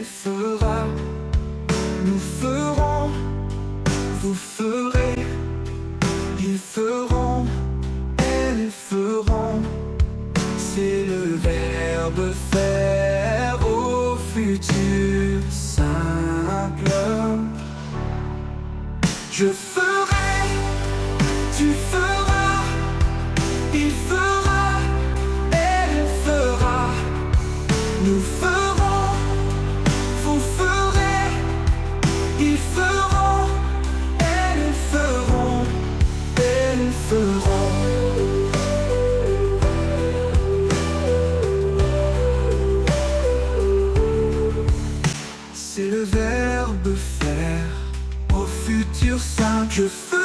fera. Nous ferons, vous ferez. Ils feront, elles feront. C'est le verbe faire au futur simple. Je ferai, tu feras, il fera, elle fera. Nous ferons, vous ferez, ils feront, elles feront, elles feront. C'est le verbe faire au futur simple. Je ferai.